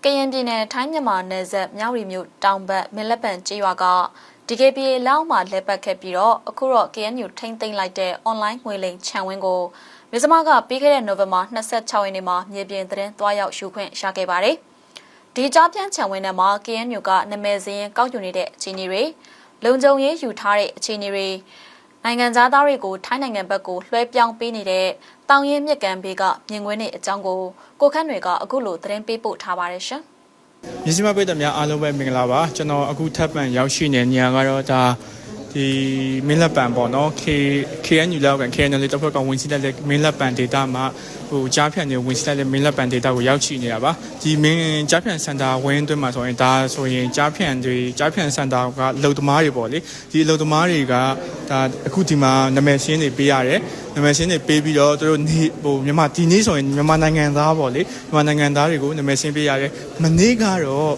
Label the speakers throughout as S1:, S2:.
S1: ကရင်ပြည်နယ်ထိုင်းမြန်မာနယ်စပ်မြောက်ရီမြို့တောင်ဘက်မင်းလက်ပံကျေးရွာက DKBA လောက်မှလက်ပတ်ခဲ့ပြီးတော့အခုတော့ KNU ထိန်းသိမ်းလိုက်တဲ့ online ငွေလိမ်ခြံဝင်းကိုမြစမကပြီးခဲ့တဲ့နိုဝင်ဘာ26ရက်နေ့မှာမြေပြင်သတင်းသွားရောက်ယူခွင့်ရခဲ့ပါတယ်။ဒီကြားပြန်ခြံဝင်းထဲမှာ KNU ကနာမည်စင်းကောက်ယူနေတဲ့အခြေအနေတွေလုံခြုံရေးယူထားတဲ့အခြေအနေတွေနိုင်ငံသားတွေကိုထိုင်းနိုင်ငံဘက်ကိုလွှဲပြောင်းပေးနေတဲ့တောင်ရင်မြစ်ကန်ဘေးကမြင်ကွင်းတွေအကြောင်းကိုခန့်တွေကအခုလိုသတင်းပေးပို့ထားပါတယ်ရှင်
S2: ။မြစမပိတ်တဲ့များအားလုံးပဲမင်္ဂလာပါကျွန်တော်အခုထပ်ပံရောက်ရှိနေနေရကတော့ဒါဒီမင်းလက်ပံပေါ့နော် KNU လောက်က KNU လေးတစ်ဖက်ကဝင်စီတဲ့မင်းလက်ပံ data မှာဟိုကြားဖြန့်နေဝင်စီတဲ့မင်းလက်ပံ data ကိုရောက်ရှိနေတာပါဒီမင်းကြားဖြန့်စင်တာဝင်းအတွင်းမှာဆိုရင်ဒါဆိုရင်ကြားဖြန့်စင်တာကလုံသမားတွေပေါ့လေဒီလုံသမားတွေကဒါအခုဒီမှာနာမည်ရှင်းတွေပေးရတယ်နာမည်ရှင်းတွေပေးပြီးတော့သူတို့ဟိုမြန်မာဒီနေ့ဆိုရင်မြန်မာနိုင်ငံသားပေါ့လေမြန်မာနိုင်ငံသားတွေကိုနာမည်ရှင်းပေးရတယ်မနေ့ကတော့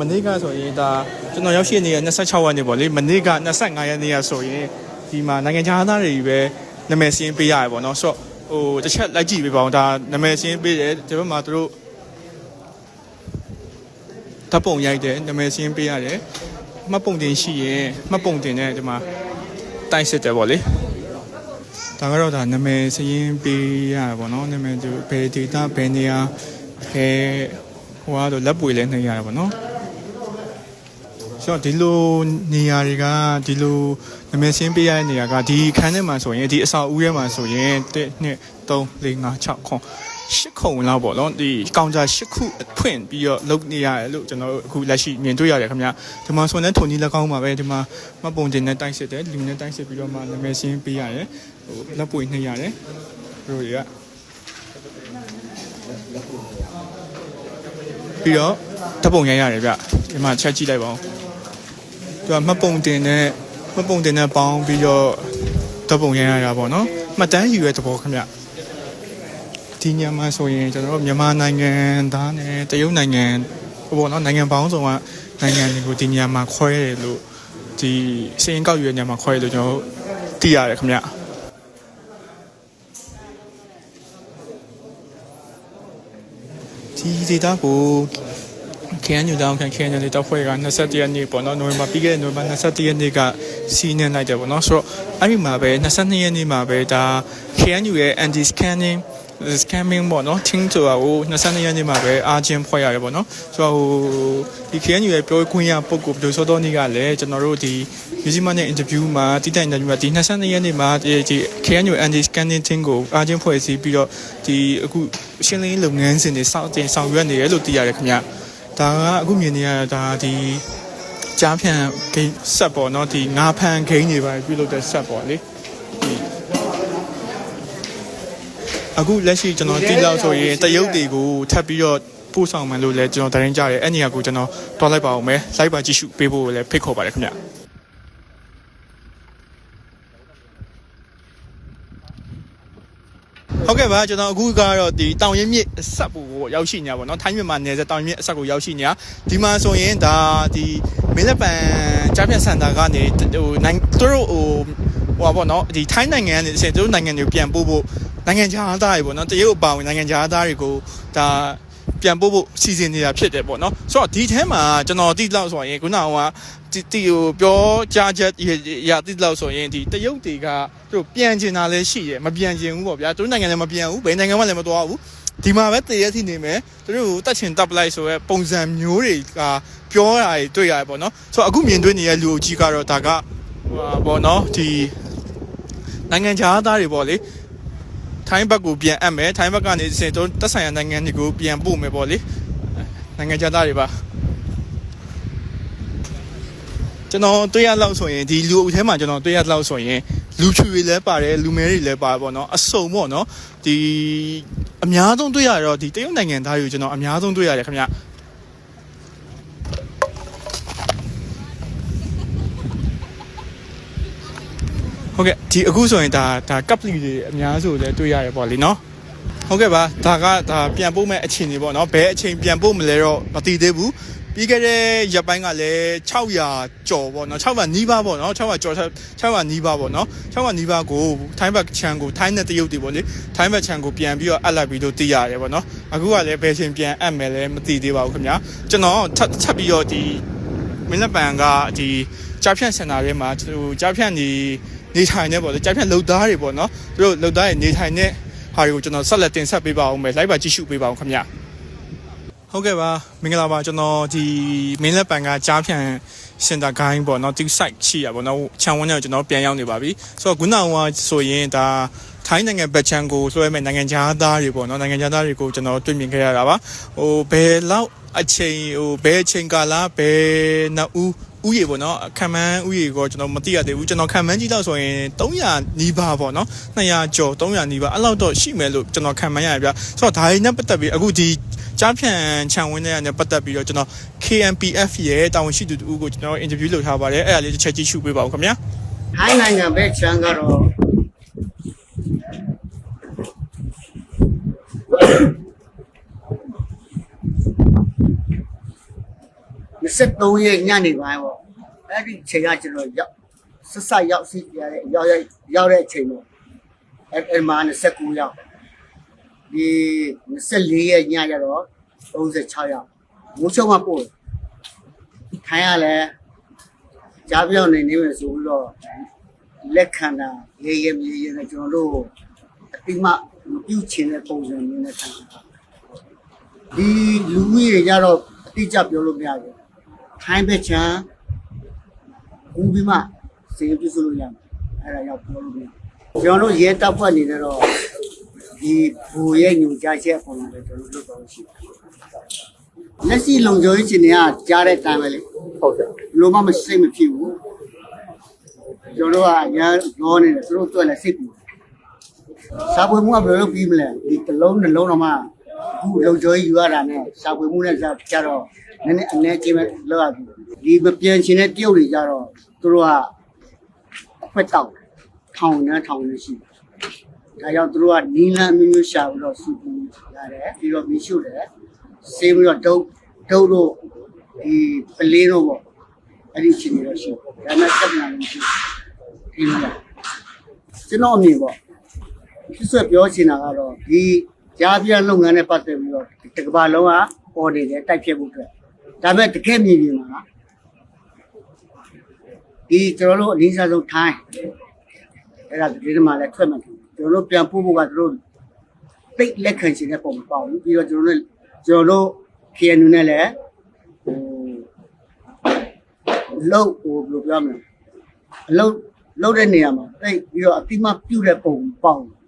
S2: မနေ့ကဆိုရင်ဒါကျွန်တော်ရောက်ရှိနေတဲ့26ရက်နေ့ပေါ့လေမနေ့က25ရက်နေ့ရဆိုရင်ဒီမှာနိုင်ငံခြားသားတွေပဲနာမည်ရှင်းပေးရတယ်ပေါ့နော်ဆိုတော့တစ်ချက်လိုက်ကြည့်ပေးပါဦးဒါနာမည်ရှင်းပေးတယ်ဒီဘက်မှာသူတို့ဓာတ်ပုံရိုက်တယ်နာမည်ရှင်းပေးရတယ်မှတ်ပုံတင်ရှိရင်မှတ်ပုံတင်နဲ့ဒီမှာတိုက်စစ်တယ်ပေါ့လေဒါကတော့ဒါနာမည်ရှင်းပေးရတယ်ပေါ့နော်နာမည်သူဘယ် data ဘယ်နေရာဘယ်ဟိုကတော့လက်ပွေလဲနေရတယ်ပေါ့နော်ဆိုတော့ဒီလိုနေရာတွေကဒီလိုနာမည်ရှင်းပေးရတဲ့နေရာကဒီခန်းထဲမှာဆိုရင်ဒီအဆောက်အဦထဲမှာဆိုရင်1 2 3 4 5 6ခု8ခုလောက်ပေါ့နော်ဒီကောင်တာ8ခုဖွင့်ပြီးတော့လုပ်နေရတယ်လို့ကျွန်တော်တို့အခုလက်ရှိမြင်တွေ့ရတယ်ခင်ဗျာဒီမှာဆိုရင်ထုံကြီးလက်ကောင်းပါပဲဒီမှာမှတ်ပုံတင်နဲ့တိုက်စစ်တယ်လူနဲ့တိုက်စစ်ပြီးတော့မှနာမည်ရှင်းပေးရတယ်ဟိုလက်ပွေနှိပ်ရတယ်တို့တွေကပြီးတော့ဓာတ်ပုံရိုက်ရတယ်ဗျဒီမှာချက်ကြည့်လိုက်ပါဦးသူကမှတ်ပုံတင်နဲ့ပေါင်းပြီးတော့ဓာတ်ပုံရိုက်ရတာပေါ့နော်မှတ်တမ်းယူရဲ့သဘောခင်ဗျဒီညမှာဆိုရင်ကျွန်တော်တို့မြန်မာနိုင်ငံသားနဲ့တရုတ်နိုင်ငံပေါ့နော်နိုင်ငံပေါင်းစုံကနိုင်ငံတွေကိုဒီညမှာခွဲတယ်လို့ဒီစရင်ကောက်ယူရဲ့ညမှာခွဲတယ်လို့ကျွန်တော်တို့သိရတယ်ခင်ဗျဒီဒေတာကိုKNU တောင်ခံ KNU လေးတော့ဖွဲ့က21ရက်နေ့ပေါ့နော်နိုဝင်ဘာပြီးခဲ့တဲ့နိုဝင်ဘာ21ရက်နေ့ကစီးနှင်းလိုက်တယ်ပေါ့နော်ဆိုတော့အဲ့ဒီမှာပဲ22ရက်နေ့မှာပဲဒါ KNU ရဲ့ anti scamming ပေါ့နော် team ဆိုတာကို22ရက်နေ့မှာပဲအားချင်းဖွဲ့ရတယ်ပေါ့နော်ဆိုတော့ဟိုဒီ KNU ရဲ့ပြောခွင့်ရပုဂ္ဂိုလ်ဘယ်လိုဆိုတော့နေ့ကလည်းကျွန်တော်တို့ဒီ Museum နဲ့ interview မှာတိတိကျကျ interview မှာဒီ22ရက်နေ့မှာဒီ KNU anti scamming team ကိုအားချင်းဖွဲ့စည်းပြီးတော့ဒီအခုရှင်းလင်းလုပ်ငန်းစဉ်တွေဆောင်ရွက်နေတယ်လို့သိရတယ်ခင်ဗျဒါကအခုမြင်နေရတာဒီကြားဖြန့်ဂိမ်းဆက်ပေါ့နော်ဒီငါးဖန်ဂိမ်းတွေပါပြုလုပ်တဲ့ဆက်ပေါ့လေအခုလက်ရှိကျွန်တော်တိလောက်ဆိုရင်တရုတ်တွေကိုထပ်ပြီးတော့ပို့ဆောင်မှလို့လဲကျွန်တော်တိုင်းကြတယ်အဲ့နေရာကိုကျွန်တော်တွားလိုက်ပါအောင်မယ်လိုက်ပါကြည့်ရှုပေးဖို့လည်းဖိတ်ခေါ်ပါတယ်ခင်ဗျဟုတ်ကဲ့ပါကျွန်တော်အခုကတော့ဒီတောင်ရင်မြစ်အဆက်ကိုရောက်ရှိနေတာပေါ့နော်ထိုင်းမြန်မာနယ်စပ်တောင်ရင်မြစ်အဆက်ကိုရောက်ရှိနေတာဒီမှာဆိုရင်ဒါဒီမင်းလက်ပံကြားဖြတ်စင်တာကနေဟိုသူတို့ဟိုပေါ့နော်ဒီထိုင်းနိုင်ငံကနေသူတို့နိုင်ငံတွေကိုပြန်ပို့ဖို့နိုင်ငံခြားသားတွေပေါ့နော်တရုတ်အပါဝင်နိုင်ငံခြားသားတွေကိုဒါပြန်ပို့ဖို့စီစဉ်နေတာဖြစ်တယ်ပေါ့နော်ဆိုတော့ဒီထဲမှာကျွန်တော်တိလောက်ဆိုရင်ခုနကတီဟိုပြောကြားချက်ရတိလောက်ဆိုရင်ဒီတရုတ်တွေကသူတို့ပြန်ကျင်တာလည်းရှိတယ်မပြန်ကျင်ဘူးပေါ့ဗျာသူတို့နိုင်ငံလည်းမပြန်ဘူးဘယ်နိုင်ငံမှလည်းမသွားဘူးဒီမှာပဲတရက်ထိနေမယ်သူတို့တက်ချင်တပ်လိုက်ဆိုရဲပုံစံမျိုးတွေကပြောတာတွေတွေ့ရတယ်ပေါ့နော်ဆိုတော့အခုမြင်တွေ့နေတဲ့လူအကြီးကတော့ဒါကဟိုပေါ့နော်ဒီနိုင်ငံခြားသားတွေပေါ့လေထိုင်းဘက်ကိုပြန်အပ်မယ်ထိုင်းဘက်ကနေစင်တို့တက်ဆိုင်ရာနိုင်ငံတွေကိုပြန်ပို့မယ်ပေါ့လေနိုင်ငံခြားသားတွေပါကျွန်တော်တွေ့ရလောက်ဆိုရင်ဒီလူအုပ်ထဲမှာကျွန်တော်တွေ့ရလောက်ဆိုရင်လူဖြူတွေလည်းပါတယ်လူမဲတွေလည်းပါပေါ့နော်အစုံပေါ့နော်ဒီအများဆုံးတွေ့ရတော့ဒီတရုတ်နိုင်ငံသားတွေကိုကျွန်တော်အများဆုံးတွေ့ရတယ်ခင်ဗျဟုတ်ကဲ့ဒီအခုဆိုရင်ဒါကပ်ပလီတွေအများစုလည်းတွေ့ရတယ်ပေါ့လေနော်ဟုတ်ကဲ့ပါဒါပြန်ပို့မဲ့အချိန်တွေပေါ့နော်ဘယ်အချိန်ပြန်ပို့မလဲတော့မသိသေးဘူးပြ ပြီးခဲ့တဲ့ရက်ပိုင်းကလည်း600ကျော်ပေါ့နော်600နီးပါးပေါ့နော်600ကျော်600နီးပါးပေါ့နော်600နီးပါးကိုထိုင်းဘက်ချန်ကိုထိုင်းနဲ့တရုတ်တွေပေါ့လေထိုင်းဘက်ချန်ကိုပြန်ပြီးတော့အပ်လိုက်ပြီးလို့သိရတယ်ပေါ့နော်အခုကလည်းဘယ်ချိန်ပြန်အပ်မယ်လဲမသိသေးပါဘူးခင်ဗျာကျွန်တော်ထပ်ပြီးတော့ဒီမင်းလက်ပံကဒီကြားဖြန့်စင်တာထဲမှာဟိုကြားဖြန့်နေထိုင်နေပေါ့လေကြားဖြန့်လုံသားတွေပေါ့နော်သူတို့လုံသားတွေနေထိုင်နေဟာတွေကိုကျွန်တော်ဆက်လက်တင်ဆက်ပေးပါအောင်မယ်လိုက်ပါကြည့်ရှုပေးပါအောင်ခင်ဗျာဟုတ်ကဲ့ပါမင်္ဂလာပါကျွန်တော်ဒီမင်းလက်ပံကကြားဖြန့်စင်တာဂိုင်းပေါ့နော်ဒီ site ရှိရပေါ့နော်ခြံဝန်းထဲကိုကျွန်တော်ပြန်ရောက်နေပါပြီဆိုတော့ခုနကဆိုရင်ဒါထိုင်းနိုင်ငံဘက်ချန်ကိုလွှဲမဲ့နိုင်ငံသားတွေပေါ့နော်နိုင်ငံသားတွေကိုကျွန်တော်တွေ့မြင်ခဲ့ရတာပါဟိုဘယ်လောက်အချိန်ဘယ်အချိန်ကာလဘယ်နှစ်ဦးရေပေါ့နော်ခံမှန်းဦးရေကိုကျွန်တော်မသိရသေးဘူးကျွန်တော်ခံမှန်းကြည့်တော့ဆိုရင်300နီးပါးပေါ့နော်200ကျော်300နီးပါးအဲ့လောက်တော့ရှိမယ်လို့ကျွန်တော်ခံမှန်းရတယ်ဗျဆိုတော့ဒါရင်းနဲ့ပတ်သက်ပြီးအခုဒီကြားဖြန့်ခြံဝင်းထဲနဲ့ပတ်သက်ပြီးတော့ကျွန်တော် KNPF ရဲ့တာဝန်ရှိသူတူကိုကျွန်တော်အင်တာဗျူးလုပ်ထားပါတယ်အဲ့ဒါလေးတစ်ချက်ကြည့်ရှုပေးပါဦးခင်ဗျာ
S3: ထိုင်းနိုင်ငံဘက်ခြံကတော့23ရက်ညနေပိုင်းပေါ့အဲ့ဒီချိန်ကကျွန်တော်ရောက်ဆက်ရောက်စီရတဲ့ရောက်တဲ့အချိန်ပေါ့အဲ့မှာ29ရောက်ဒီ24ရက်ညကျတော့36ရောက်မိုးချုံမှာပို့ထိုင်းရလဲကြားပြောင်းနေနေမယ်ဆိုပြီးတော့လက်ခံတာရေရမြေရနဲ့ကျွန်တော်တို့အတိမမပြုတ်ချင်တဲ့ပုံစံမျိုးနဲ့ခံတာဒီလူကြီးတွေကြတော့အတိအကျပြောလို့မရဘူးထိုင်းဘက်ချမ်းဦးပြီးမှစေပြစုလို့ရမယ်အဲ့ဒါရောက်ပြောလို့မရကျွန်တော်တို့ရဲတပ်ဖွဲ့နေတော့ဒီဘူရဲ့ညူကြားချက်ပုံစံတွေကျွန်တော်တို့လုပ်တော့ရှိတယ်လက်ရှိလုံခြုံရေးရှင်တွေကကြားတဲ့တန်းပဲလေဟုတ်တယ်လိုမှမရှိမဖြစ်ဘူးကျွန်တော်တို့ကရရောနေတယ်သူတို့တွေ့လဲစိတ်ပူစာပွေမှုကဘယ်လိုလုပ်ပြီးမလဲဒီတစ်လုံးနှလုံးတော့မှအခုလုံခြုံရေးယူရတာနဲ့စာပွေမှုနဲ့ကြတော့နည်းနည်းအနေချင်းပဲလောက်ရပြီဒီမပြန်ချင်တဲ့တရုတ်တွေကြတော့သူတို့ကအခွက်တောက်ထောင်နဲ့ရှိဒါကြောင့်သူတို့ကနီလန်းမျိုးရှာပြီးတော့စုပြီးရတယ်ပြီးတော့မီးရှို့တယ်ဆေးပြီးတော့ဒုတ်တို့ဒီပလင်းတို့ပေါ့အဲ့ဒီချင်းတွေတော့ရှိတယ်ဒါပေမဲ့တက်နိုင်လို့ရှိတယ်ကျွန်တော်အမြင်ပေါ့ဖြစ်ဆွဲပြောချင်တာကတော့ဒီကြားပြလုပ်ငန်းနဲ့ပတ်သက်ပြီးတော့တကဘာလုံးကပေါ်နေတယ်တိုက်ဖြတ်ဖို့အတွက်ဒါပေမဲ့တကယ်မြင်နေမှာဒီကျွန်တော်တို့အနည်းဆုံးထိုင်းအဲ့ဒါဒီမှာလည်းထွက်မှာကျွန်တော်တို့ပြန်ပို့ဖို့ကတို့တိတ်လက်ခံချင်တဲ့ပုံမပေါ့ဘူးပြီးတော့ကျွန်တော်တို့ KNU နဲ့လည်းလောက်ဘယ်လိုပြောမလဲအလုပ်တဲ့နေရာမှာတိတ်ပြီးတော့အတိမပြုတ်တဲ့ပုံပေါ့ဟုတ်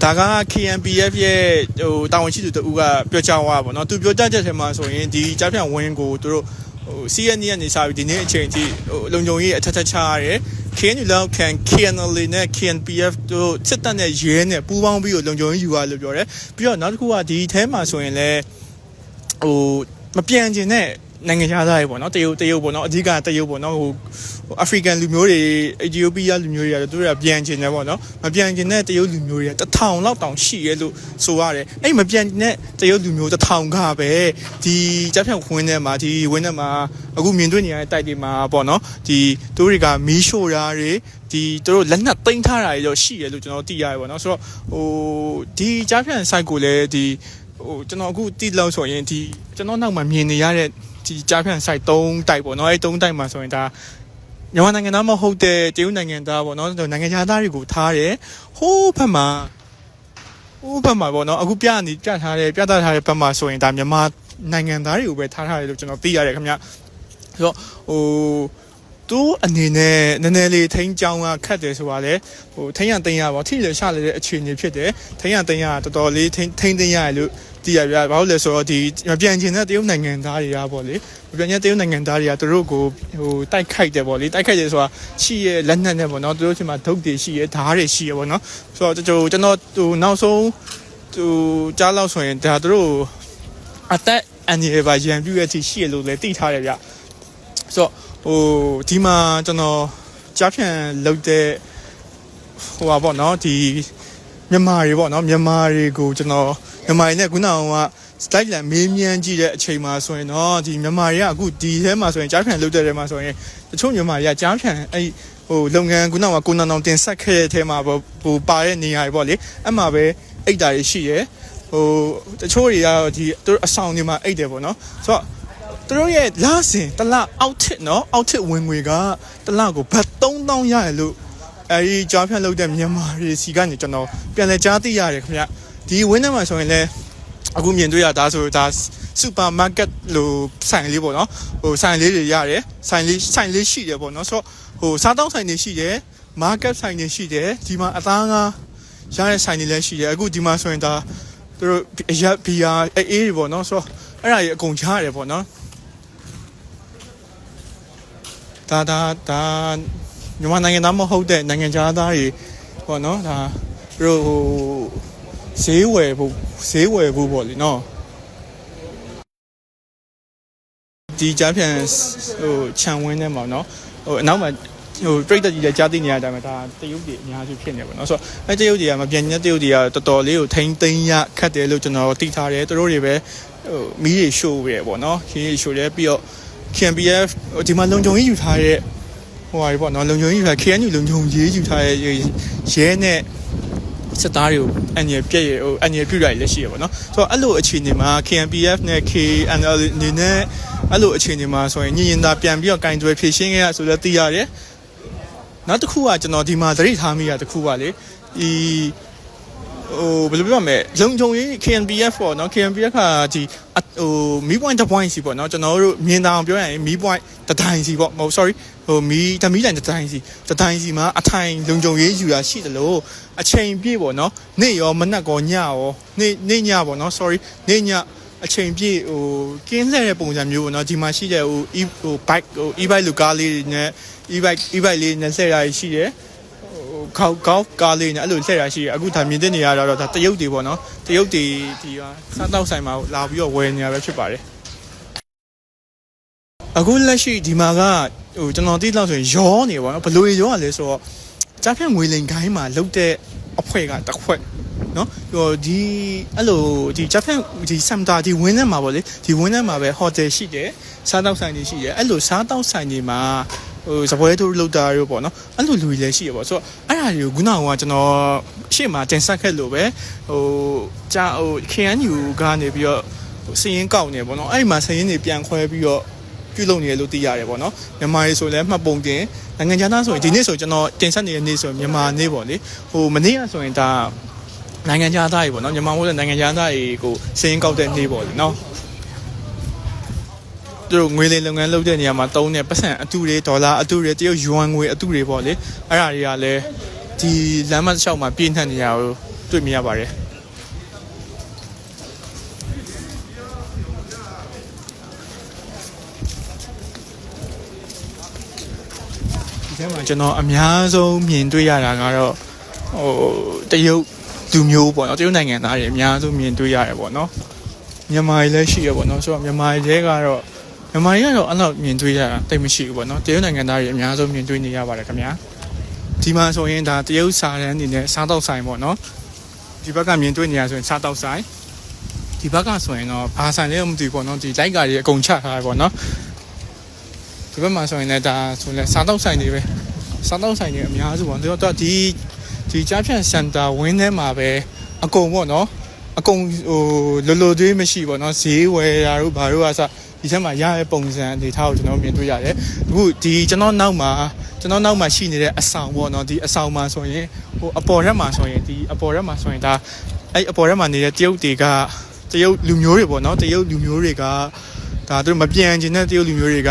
S2: ဒါက KNPF ရဲ့ဟိုတာဝန်ရှိသူတူကပြောချသွားပါတော့သူပြောကြချက်ထဲမှာဆိုရင်ဒီကြားဖြန့်ဝင်းကိုသူတို့ဟို CND ကနေစပြီးဒီနေ့အချိန်ထိဟိုလုံခြုံရေးအထက်ထက်ချရတယ် KNU လောက်ခံ KNL နဲ့ KNPF တို့စစ်တပ်နဲ့ရဲနဲ့ပူးပေါင်းပြီးတော့လုံခြုံရေးယူရလို့ပြောတယ်ပြီးတော့နောက်တစ်ခုကဒီအဲမှာဆိုရင်လည်းဟိုမပြန်ကျင်တဲ့နိုင်ငံသားတွေပေါ့နော်တရုတ်ပေါ့နော်အဓိကတရုတ်ပေါ့နော်ဟိုအာဖရိကန်လူမျိုးတွေအီသီယိုးပီးယားလူမျိုးတွေကတော့သူတို့ကပြန်ကျင်တယ်ပေါ့နော်မပြန်ကျင်တဲ့တရုတ်လူမျိုးတွေက1000လောက်တောင်ရှိရဲလို့ဆိုရတယ်အဲ့မပြန်ကျင်တဲ့တရုတ်လူမျိုး1000ကပဲဒီကြားဖြန့်ဝင်းထဲမှာဒီဝင်းထဲမှာအခုမြင်တွေ့နေရတဲ့တိုက်တွေမှာပေါ့နော်ဒီသူတို့တွေကမီးရှို့တာတွေဒီသူတို့လက်နက်သိမ်းထားတာတွေတော့ရှိရဲလို့ကျွန်တော်သိရတယ်ပေါ့နော်ဆိုတော့ဟိုဒီကြားဖြန့် site ကိုလည်းဒီဟိုကျွန်တော်အခုတိလောက်ဆိုရင်ဒီကျွန်တော်နောက်မှာမြင်နေရတဲ့ဒီကြားဖြန့် site 3တိုက်ပေါ့နော်အဲ့3တိုက်မှာဆိုရင်ဒါမြန်မာနိုင်ငံသားမဟုတ်တဲ့တရုတ်နိုင်ငံသားပေါ့နော်နိုင်ငံသားတွေကိုထားတယ်ဟိုးဘက်မှာပေါ့နော်အခုပြထားတဲ့ဘက်မှာဆိုရင်ဒါမြန်မာနိုင်ငံသားတွေကိုပဲထားထားတယ်လို့ကျွန်တော်သိရတယ်ခင်ဗျဆိုတော့ဟိုသူအနေနဲ့နည်းနည်းလေးထိန်းချောင်းကခတ်တယ်ဆိုတာလေဟိုထိန်းရသိမ်းရပါထိရရှာနေတဲ့အခြေအနေဖြစ်တယ်ထိန်းရသိမ်းရတော်တော်လေးထိန်းသိမ်းရတယ်လို့သိရပြဘာလို့လဲဆိုတော့ဒီပြန်ကျင်တဲ့တရုတ်နိုင်ငံသားတွေကပေါ့လေပြန်ကျင်တရုတ်နိုင်ငံသားတွေကသူတို့ကိုဟိုတိုက်ခိုက်တယ်ပေါ့လေတိုက်ခိုက်တယ်ဆိုတာရှိရလက်နက်နဲ့ပေါ့နော်သူတို့ချင်းမှာဒုတ်တွေရှိရဓာတ်တွေရှိရပေါ့နော်ဆိုတော့ကျွန်တော်ဟိုနောက်ဆုံးဟိုကြားလောက်ဆိုရင်ဒါသူတို့အသက်အန္တရာယ်ပါရန်ပြုရတဲ့ရှိရလို့လည်းသိထားတယ်ဗျဆိုတော့ဟိုဒီမှာကျွန်တော်ကြားဖြန့်လုပ်တဲ့ဟိုပါပေါ့နော်ဒီမြန်မာတွေပေါ့နော်မြန်မာတွေကိုကျွန်တော်မြန်မာတွေနဲ့ခုနက style လာမေးမြန်းကြည့်တဲ့အချိန်မှာဆိုရင်တော့ဒီမြန်မာတွေကအခုဒီထဲမှာဆိုရင်ကြားဖြန်လုပ်တဲ့ထဲမှာဆိုရင်တချို့မြန်မာတွေကကြားဖြန်အဲ့ဟိုလုပ်ငန်းခုနကကိုနန်အောင်တင်ဆက်ခဲ့တဲ့ထဲမှာဟိုပါတဲ့နေရာတွေပေါ့လေအဲ့မှာပဲအိတ်တာတွေရှိရဲဟိုတချို့တွေကတော့ဒီသူတို့အဆောင်တွေမှာအိတ်တယ်ပေါ့နော်ဆိုတော့သူတို့ရဲ့လာစင်တလအောက်ထစ်နော်အောက်ထစ်ဝင်ငွေကတလကိုဘတ်3000ရရလို့အဲဒီကြားဖြန်လုပ်တဲ့မြန်မာတွေစီကနေကျွန်တော်ပြန်လဲကြားသိရတယ်ခင်ဗျဒီဝင်းထဲမှာဆိုရင်လည်းအခုမြင်တွေ့ရတာဆိုဒါစူပါမားကတ်လို့ဆိုင်လေးပေါ့နော်ဟိုဆိုင်လေးတွေရတယ်ဆိုင်လေးရှိတယ်ပေါ့နော်ဆိုတော့ဟိုစားတောင်းဆိုင်တွေရှိတယ်မားကတ်ဆိုင်တွေရှိတယ်ဒီမှာအသားငါရတဲ့ဆိုင်တွေလည်းရှိတယ်အခုဒီမှာဆိုရင်ဒါသူတို့ရက်ဘီယာအေးတွေပေါ့နော်ဆိုတော့အဲ့ဒါကြီးအကုန်ချရတယ်ပေါ့နော်ဒါမြန်မာနိုင်ငံသားမဟုတ်တဲ့နိုင်ငံခြားသားတွေပေါ့နော်ဒါသူတို့ဟိုဈေးဝယ်ဖို့ပေါ့လေနော်ဒီကြားဖြန်ဟိုခြံဝင်းထဲမှာနော်ဟိုအနောက်မှာဟိုပြိတ္တကြီးလည်းကြားသိနေရတဲ့အတိုင်းပဲဒါတရုတ်တွေအများစုဖြစ်နေပါတော့ဆိုတော့အဲတရုတ်တွေကမပြင်းတဲ့တရုတ်တွေကတော်တော်လေးကိုထိမ့်သိမ်းရခတ်တယ်လို့ကျွန်တော်သိထားတယ်သူတို့တွေပဲဟိုမီးတွေရှို့ပဲပေါ့နော်ခင်းတွေရှို့တယ်ပြီးတော့ KNPF ဒီမှာလုံခြုံရေးယူထားတဲ့ဟိုဟာတွေပေါ့နော်လုံခြုံရေးယူထား KNU လုံခြုံရေးယူထားတဲ့ရဲနဲ့စစ်သားတွေကိုအန်ရပြည့်ဟိုအန်ရပြည့်ရလည်းရှိရပါတော့ဆိုတော့အဲ့လိုအခြေအနေမှာ KNPF နဲ့ KNL နေနဲ့အဲ့လိုအခြေအနေမှာဆိုရင်ညင်သာပြန်ပြီးတော့ကင်တွယ်ဖြည့်ရှင်းခဲ့ရဆိုတော့သိရတယ်နောက်တစ်ခုကကျွန်တော်ဒီမှာသတိထားမိရတစ်ခုပါလေဒီဟိုဘယ်လိုပြောမလဲလုံခြုံရေး KNPF ပေါ့နော် KNPF ကဒီဟိုမီးပွိုင်းတစ်ပွိုင်းစီပေါ့နော်ကျွန်တော်တို့မြင်တာအောင်ပြောရရင်မီးပွိုင်းတစ်တိုင်းစီပေါ့မဟုတ် sorry ဟိုမီးတိုင်တစ်တိုင်းစီမှာအထိုင်လုံခြုံရေးယူရရှိတယ်လို့အချိန်ပြည့်ပေါ့နော်နေ့ရောမနက်ကောညရောနေ့ညပေါ့နော် sorry နေ့ညအချိန်ပြည့်ဟိုကင်းလှည့်တဲ့ပုံစံမျိုးပေါ့နော်ဒီမှာရှိတဲ့ဟို bike ဟို e-bike လူကားလေးတွေနဲ့ e-bike လေးနဲ့လှည့်ရရှိတယ်ဟိုကောက်ကားလေးနဲ့အဲ့လိုလှည့်ရရှိတယ်အခုဒါမြင်တဲ့နေရာတော့ဒါတရုတ်တွေပေါ့နော်တရုတ်တွေဒီစားတောက်ဆိုင်မှာလာပြီးတော့ဝယ်နေရပဲဖြစ်ပါတယ်အခုလက်ရှိဒီမှာကဟိုကျွန်တော်သိတော့ဆိုရင်ရောနေပါတော့ဘလို့ရောရလဲဆိုတော့ကြားဖြတ်ငွေလိန်ခိုင်းမှာလုတ်တဲ့အဖွဲကတစ်ခွက်နော်ဟိုဒီအဲ့လိုဒီကြားဖြတ်ဒီစမ်တာဒီဝင်းထဲမှာပေါ့လေဒီဝင်းထဲမှာပဲဟိုတယ်ရှိတယ်စားတောက်ဆိုင်တွေရှိတယ်အဲ့လိုစားတောက်ဆိုင်တွေမှာဟိုစပွဲတို့လုတ်တာရောပေါ့နော်အဲ့လိုလူတွေလည်းရှိရပေါ့ဆိုတော့အဲ့ဒါတွေကိုခုနကကျွန်တော်ရှေ့မှာတင်ဆက်ခဲ့လို့ပဲဟိုကြာဟို KNU ကနေပြီးတော့စီရင်ကောက်နေပေါ့နော်အဲ့ဒီမှာစီရင်တွေပြန်ခွဲပြီးတော့ပြုလုပ်နေရလို့သိရတယ်ပေါ့နော်မြန်မာရေးဆိုလည်းမှတ်ပုံတင်နိုင်ငံခြားသားဆိုရင်ဒီနေ့ဆိုကျွန်တော်တင်ဆက်နေတဲ့နေ့ဆိုမြန်မာနေ့ပေါ့လေဟိုမနေ့ကဆိုရင်ဒါနိုင်ငံခြားသားတွေပေါ့နော်မြန်မာမို့တဲ့နိုင်ငံခြားသားတွေကိုစီရင်ကောက်တဲ့နေ့ပေါ့လေနော်သူတို့ငွေလိမ်လုပ်ငန်းလုပ်တဲ့နေရာမှာတုံးတဲ့ပတ်စံအတုတွေဒေါ်လာအတုတွေတရုတ်ယွမ်ငွေအတုတွေပေါ့လေအဲ့ဒါတွေကလည်းဒီလမ်းမတစ်လျှောက်မှာပြင်းထန်နေရကိုတွေ့မြင်ရပါတယ်ဒီထဲမှာကျွန်တော်အများဆုံးမြင်တွေ့ရတာကတော့ဟိုတရုတ်လူမျိုးပေါ့နော်တရုတ်နိုင်ငံသားတွေအများဆုံးမြင်တွေ့ရတယ်ပေါ့နော်မြန်မာတွေလည်းရှိရပေါ့နော်ဆိုတော့မြန်မာတွေကတော့အဲ့လောက်မြင်တွေ့ရတာတိတ်မရှိဘူးပေါ့နော်တရုတ်နိုင်ငံသားတွေအများဆုံးမြင်တွေ့နေရပါတယ်ခင်ဗျာဒီမှာဆိုရင်ဒါတရုတ်စာတန်းအနေနဲ့စားတောက်ဆိုင်ပေါ့နော်ဒီဘက်ကမြင်တွေ့နေရဆိုရင်စားတောက်ဆိုင်ဒီဘက်ကဆိုရင်တော့ဘာဆိုင်လဲမသိဘူးပေါ့နော်ဒီလိုက်ကားတွေအကုန်ချထားတယ်ပေါ့နော်ဒီဘက်မှာဆိုရင်လည်းဒါဆိုလဲစားတောက်ဆိုင်တွေပဲစားတောက်ဆိုင်တွေအများစုပေါ့တော့ဒီကြားဖြန့်စင်တာဝင်းထဲမှာပဲအကုန်ပေါ့နော်အကုန်ဟိုလိုသေးမရှိပေါ့နော်ဈေးဝယ်တာတို့ဘာတို့ကစဒီထဲမှာရတဲ့ပုံစံအနေထားကိုကျွန်တော်မြင်တွေ့ရတယ်အခုဒီကျွန်တော်နောက်မှာရှိနေတဲ့အဆောင်ပေါ့နော်ဒီအဆောင်မှာဆိုရင်ဟိုအပေါ်ရက်မှာဆိုရင်ဒီအပေါ်ရက်မှာဆိုရင်ဒါအဲ့အပေါ်ရက်မှာနေတဲ့တရုတ်တွေကတရုတ်လူမျိုးတွေပေါ့နော်တရုတ်လူမျိုးတွေကဒါသူတို့မပြန်ကျင်တဲ့တရုတ်လူမျိုးတွေက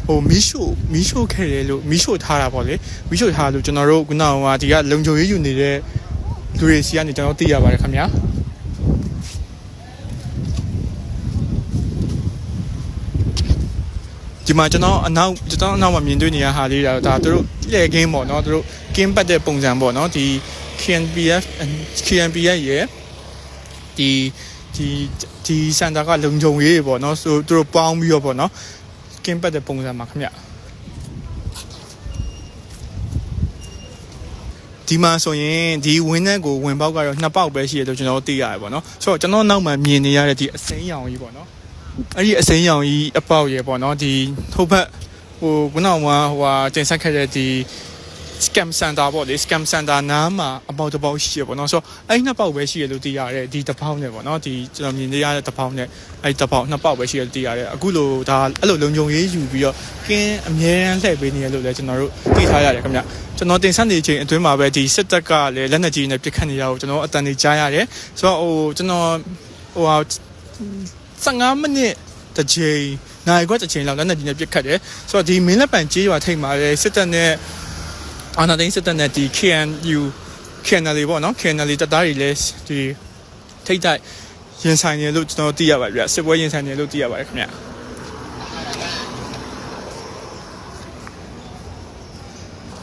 S2: ဟိုမီးရှို့ခဲ့တယ်လို့မီးရှို့ထားတာပေါ့လေမီးရှို့ထားလို့ကျွန်တော်တို့ခုနကဒီကလုံခြုံရေးယူနေတဲ့လူတွေစီကနေကျွန်တော်သိရပါတယ်ခင်ဗျာဒီမှာကျွန်တော်အနောက်မှာမြင်တွေ့နေရဟာလေးဒါသူတို့လှည့်ကင်းပေါ့နော်သူတို့ကင်းပတ်တဲ့ပုံစံပေါ့နော်ဒီ KNPF ရဲ့ဒီစန်တာကလုံခြုံရေးပေါ့နော်ဆိုသူတို့ပေါင်းပြီးတော့ပေါ့နော်ကင်းပတ်တဲ့ပုံစံမှာခင်ဗျ ဒီမှာဆိုရင်ဒီဝင်းနဲ့ကိုဝင်ပေါက်ကတော့2ပေါက်ပဲရှိတယ်လို့ကျွန်တော်သိရတယ်ပေါ့နော်ဆိုတော့ကျွန်တော်နောက်မှာမြင်နေရတဲ့ဒီအစိမ်းရောင်ကြီးပေါ့နော်အဲ့ဒီအစိမ်းရောင်ကြီးအပေါက်ရေပေါ့နော်ဒီထုတ်ဖက်ခုနကဟိုတင်ဆက်ခဲ့တဲ့ဒီ scam center ပေါ့လေ scam center နားမှာအပေါက်တစ်ပေါက်ရှိရပေါ့နော်ဆိုတော့အဲ့2ပေါက်ပဲရှိရလို့သိရတယ်ဒီတစ်ပေါက်နဲ့ပေါ့နော်ဒီကျွန်တော်မြင်နေရတဲ့တစ်ပေါက်နဲ့အဲ့တစ်ပေါက်2ပေါက်ပဲရှိရလို့သိရတယ်အခုလိုဒါအဲ့လိုလုံခြုံရေးယူပြီးတော့ကင်းအမြဲတမ်းလှည့်ပေးနေရလို့လည်းကျွန်တော်တို့သိထားရတယ်ခင်ဗျကျွန်တော်တင်ဆက်နေချိန်အတွင်းမှာပဲဒီစစ်တပ်ကလည်းလက်နက်ကြီးနဲ့ပစ်ခတ်နေရကိုကျွန်တော်အတန်ကြီးကြားရတယ်ဆိုတော့ကျွန်တော်15မိနစ်တစ်ချိန်နိုင်ခွက်တစ်ချိန်လောက်လက်နက်ကြီးနဲ့ပစ်ခတ်တယ်ဆိုတော့ဒီမင်းလက်ပံကြေးရွာထိပ်မှာလည်းစစ်တပ်နဲ့အာနာသိန်းစစ်တပ်နဲ့ဒီ KNL ပေါ့နော် KNL တပ်သားတွေလည်းဒီထိတ်တိုက်ရင်ဆိုင်နေလို့ကျွန်တော်သိရပါဗျစစ်ပွဲရင်ဆိုင်နေလို့သိရပါတယ်ခင်ဗျ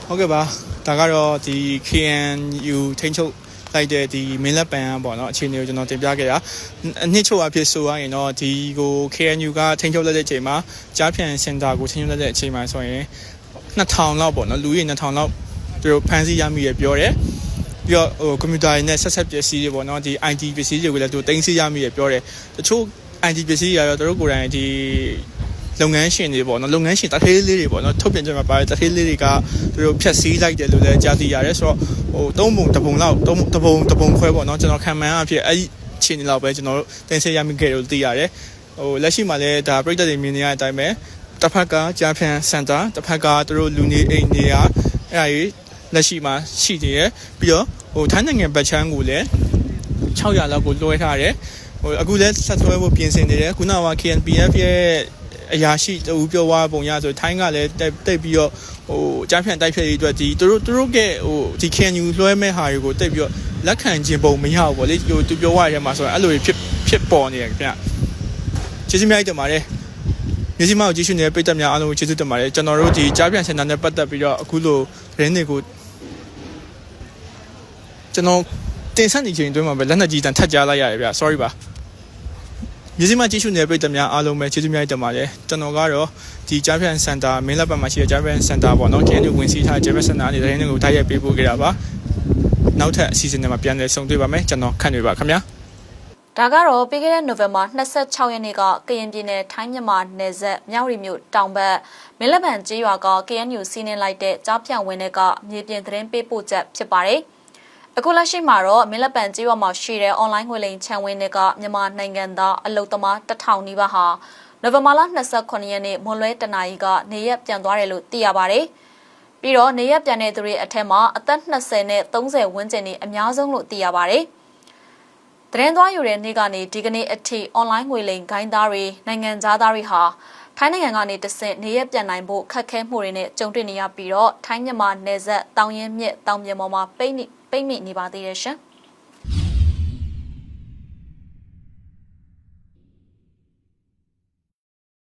S2: ဟုတ်ကဲ့ပါဒါကတော့ဒီ KNU ထိန်းချုပ်လိုက်တဲ့ဒီမင်းလက်ပံပေါ့နော်အခြေအနေကိုကျွန်တော်တင်ပြခဲ့တာအနှစ်ချုပ်အဖြစ်ဆိုရရင်တော့ဒီကို KNU ကထိန်းချုပ်လိုက်တဲ့အချိန်မှာကြားဖြန်စင်တာကိုထိန်းချုပ်လိုက်တဲ့အချိန်မှာဆိုရင်2000လောက်ပေါ့နော်လူကြီး2000လောက်သူတို့ဖန်ဆီးရမိရပြောတယ်ပြီးတော့ကွန်ပျူတာတွေနဲ့ဆက်ပစ္စည်းတွေပေါ့နော်ဒီ IT ပစ္စည်းတွေကိုလည်းသူတင်စီရမိရပြောတယ်တချို့ IT ပစ္စည်းတွေကတော့သူတို့ကိုယ်တိုင်ဒီလုပ်ငန်းရှင်တွေပေါ့နော်လုပ်ငန်းရှင်တထေးလေးတွေပေါ့နော်ထုတ်ပြန်ကြမှာပါတယ်တထေးလေးတွေကသူတို့ဖြတ်စည်းလိုက်တယ်လို့လည်းကြားသိရတယ်ဆိုတော့3ပုံ1ပုံလောက်3ပုံခွဲပေါ့နော်ကျွန်တော်ခံမှန်းအဖြစ်အဲ့ဒီခြေနေလောက်ပဲကျွန်တော်တို့တင်စီရမိခဲ့လို့သိရတယ်လက်ရှိမှာလည်းဒါပြည်သက်တွေမြင်နေရတဲ့အတိုင်းပဲတစ်ဖက်ကကြားဖြန်စင်တာတစ်ဖက်ကသူတို့လူနေအိမ်နေရအဲ့ဒါကြီးလက်ရှိမှာရှိနေရပြီးတော့ထိုင်းနိုင်ငံဘက်ချမ်းကိုလည်း600လောက်ကိုလွှဲထားတယ်အခုလည်းဆက်သွဲဖို့ပြင်ဆင်နေတယ်ခုနက KNPF ရဲ့အရာရှိတူပြောသွားပုံရဆိုထိုင်းကလည်းတိတ်ပြီးတော့ကြားဖြန်တိုက်ဖြတ်ရေးအတွက်ဒီသူတို့ကဒီ KNU လွှဲမဲ့ဟာတွေကိုတိတ်ပြီးတော့လက်ခံခြင်းပုံမရဘူးပေါ့လေသူပြောသွားတဲ့မှာဆိုတော့အဲ့လိုဖြစ်ပေါ်နေတယ်ခင်ဗျကျေးဇူးများတင်ပါတယ်မြစီမောက်ကြည့်ရှုနေတဲ့ပြည်သက်များအားလုံးကိုကျေးဇူးတင်ပါတယ်ကျွန်တော်တို့ဒီကြားပြန်စင်တာနဲ့ပတ်သက်ပြီးတော့အခုလိုသတင်းတွေကိုကျွန်တော်တင်ဆက်နေချိန်အတွင်းမှာပဲလက်နက်ကြီးတန်ထပ်ကြားလိုက်ရတယ်ဗျ sorry ပါမြစီမောက်ကြည့်ရှုနေတဲ့ပြည်သက်များအားလုံးပဲကျေးဇူးများတင်ပါတယ်ကျွန်တော်ကတော့ဒီကြားပြန်စင်တာမင်းလက်ပတ်မှာရှိတဲ့ကြားပြန်စင်တာပေါ့နော်ကျင်းတွေဝင်စီးထားကြားပြန်စင်တာအနေနဲ့သတင်းတွေကိုတိုက်ရိုက်ပေးပို့ခဲ့တာပါနောက်ထပ်အစီအစဉ်တွေမှာပြန်လည်ဆုံတွေ့ပါမယ်ကျွန်တော်ခန့်နေပါခင်ဗျာ
S1: ဒါကတော့ပြီးခဲ့တဲ့နိုဝင်ဘာ26ရက်နေ့ကကရင်ပြည်နယ်ထိုင်းမြန်မာနယ်စပ်မြောက်ရီမြို့တောင်ဘက်မင်းလက်ပံကျေးရွာက KNU စီးနင်းလိုက်တဲ့ကြားဖြန့်ဝင်တွေကမြေပြင်သတင်းပေးပို့ချက်ဖြစ်ပါတယ်။အခုလက်ရှိမှာတော့မင်းလက်ပံကျေးရွာမှာရှိတဲ့ online ငွေလိမ်ခြံဝင်တွေကမြန်မာနိုင်ငံသားအလုပ်သမား1000နီးပါးဟာနိုဝင်ဘာလ29ရက်နေ့မွန်လွဲတနာရီကနေရက်ပြန်သွားတယ်လို့သိရပါတယ်။ပြီးတော့နေရက်ပြန်တဲ့သူတွေအထက်မှာအသက်20နဲ့30ဝန်းကျင်နေအများဆုံးလို့သိရပါတယ်။သတင်းသွားယူတဲ့နေ့ကနေဒီကနေ့အထိ online ငွေလိမ်ဂိုင်းသားတွေနိုင်ငံသားတွေဟာထိုင်းနိုင်ငံကနေတဆင့်နေရက်ပြန်နိုင်ဖို့ခက်ခဲမှုတွေနဲ့ကြုံတွေ့နေရပြီးတော့ထိုင်းမြန်မာနယ်စပ်တောင်ရင်မြစ်တောင်ပြင်ပေါ်မှာပိတ်မိနေပါသေးတယ်ရှင်။